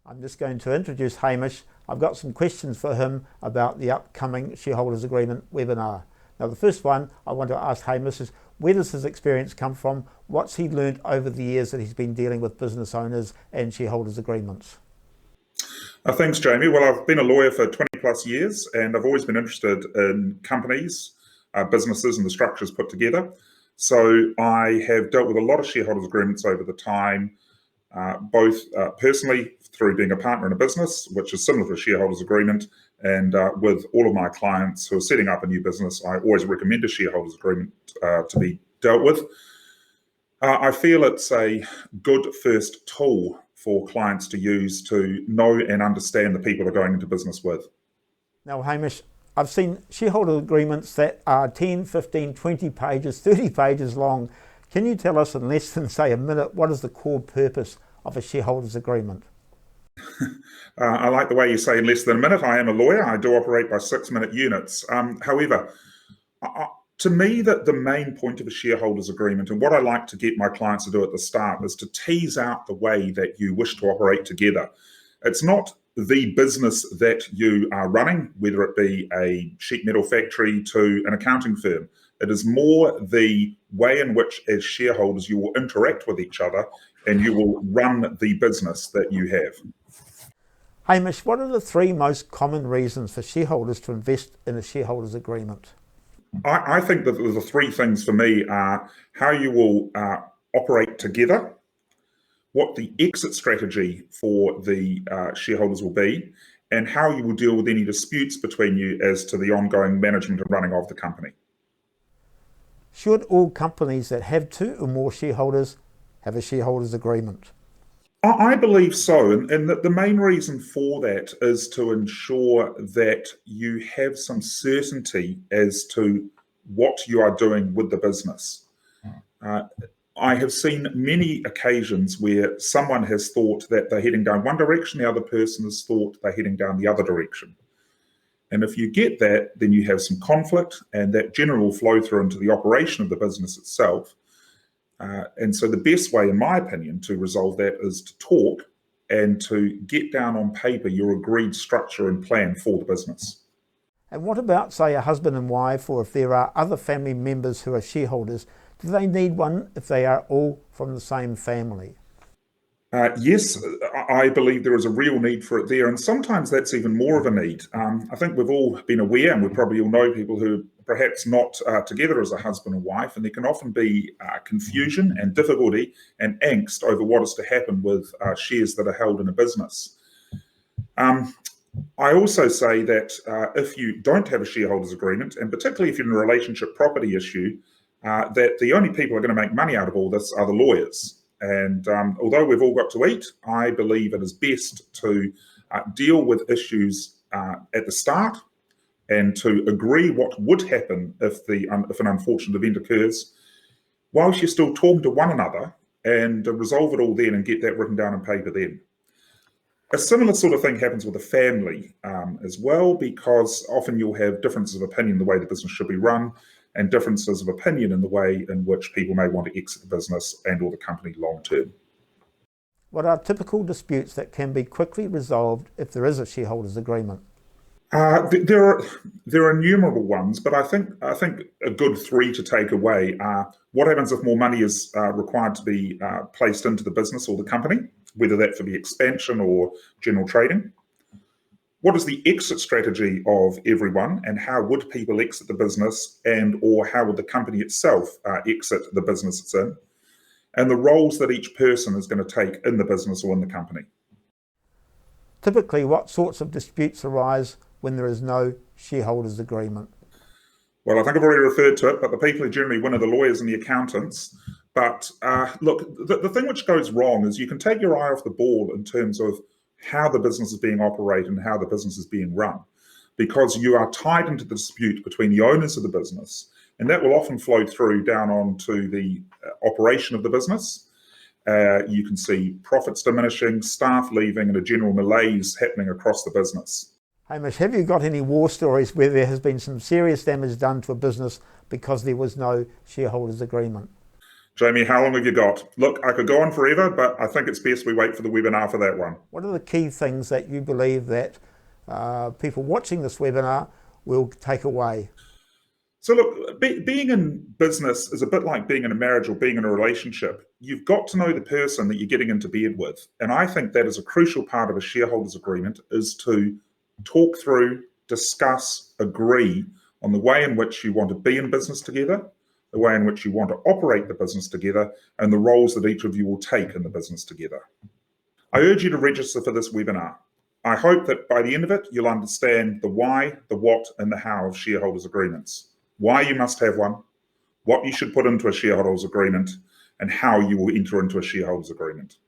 I'm just going to introduce Hamish. I've got some questions for him about the upcoming Shareholders Agreement webinar. Now, the first one I want to ask Hamish is, where does his experience come from? What's he learned over the years that he's been dealing with business owners and shareholders agreements? Thanks, Jamie. Well, I've been a lawyer for 20 plus years, and I've always been interested in companies, businesses, and the structures put together. So I have dealt with a lot of shareholders agreements over the time, both personally through being a partner in a business, which is similar to a shareholders agreement, and with all of my clients who are setting up a new business, I always recommend a shareholders agreement to be dealt with. I feel it's a good first tool for clients to use to know and understand the people they're going into business with. Now, Hamish, I've seen shareholder agreements that are 10, 15, 20 pages, 30 pages long. Can you tell us in less than, say, a minute, what is the core purpose of a shareholders agreement? I like the way you say in less than a minute. I am a lawyer. I do operate by 6-minute units. However, to me, that the main point of a shareholders agreement, and what I like to get my clients to do at the start, is to tease out the way that you wish to operate together. It's not the business that you are running, whether it be a sheet metal factory to an accounting firm. It is more the way in which, as shareholders, you will interact with each other and you will run the business that you have. Hamish, what are the 3 most common reasons for shareholders to invest in a shareholders agreement? I think that the 3 things for me are how you will operate together, what the exit strategy for the shareholders will be, and how you will deal with any disputes between you as to the ongoing management and running of the company. Should all companies that have 2 or more shareholders have a shareholders agreement? I believe so, and the main reason for that is to ensure that you have some certainty as to what you are doing with the business. I have seen many occasions where someone has thought that they're heading down one direction, the other person has thought they're heading down the other direction. And if you get that, then you have some conflict, and that generally will flow through into the operation of the business itself. And so the best way, in my opinion, to resolve that is to talk and to get down on paper your agreed structure and plan for the business. And what about, say, a husband and wife, or if there are other family members who are shareholders? Do they need one if they are all from the same family? Yes, I believe there is a real need for it there, and sometimes that's even more of a need. I think we've all been aware, and we probably all know people who are perhaps not together as a husband and wife, and there can often be confusion and difficulty and angst over what is to happen with shares that are held in a business. I also say that if you don't have a shareholders agreement, and particularly if you're in a relationship property issue, that the only people who are going to make money out of all this are the lawyers. And although we've all got to eat, I believe it is best to deal with issues at the start and to agree what would happen if an unfortunate event occurs, whilst you're still talking to one another, and resolve it all then and get that written down on paper then. A similar sort of thing happens with a family as well, because often you'll have differences of opinion in the way the business should be run, and differences of opinion in the way in which people may want to exit the business and or the company long term. What are typical disputes that can be quickly resolved if there is a shareholders agreement? There are innumerable ones, but I think a good 3 to take away are: what happens if more money is required to be placed into the business or the company, whether that for the expansion or general trading? What is the exit strategy of everyone, and how would people exit the business, and or how would the company itself exit the business it's in? And the roles that each person is going to take in the business or in the company. Typically, what sorts of disputes arise when there is no shareholders agreement? Well, I think I've already referred to it, but the people who generally win are the lawyers and the accountants. But look, the thing which goes wrong is you can take your eye off the ball in terms of how the business is being operated and how the business is being run, because you are tied into the dispute between the owners of the business, and that will often flow through down onto the operation of the business. You can see profits diminishing, staff leaving, and a general malaise happening across the business. Hamish, have you got any war stories where there has been some serious damage done to a business because there was no shareholders agreement? Jamie, how long have you got? Look, I could go on forever, but I think it's best we wait for the webinar for that one. What are the key things that you believe that people watching this webinar will take away? So look, being in business is a bit like being in a marriage or being in a relationship. You've got to know the person that you're getting into bed with. And I think that is a crucial part of a shareholders agreement, is to talk through, discuss, agree on the way in which you want to be in business together, the way in which you want to operate the business together, and the roles that each of you will take in the business together. I urge you to register for this webinar. I hope that by the end of it, you'll understand the why, the what, and the how of shareholders agreements. Why you must have one, what you should put into a shareholders agreement, and how you will enter into a shareholders agreement.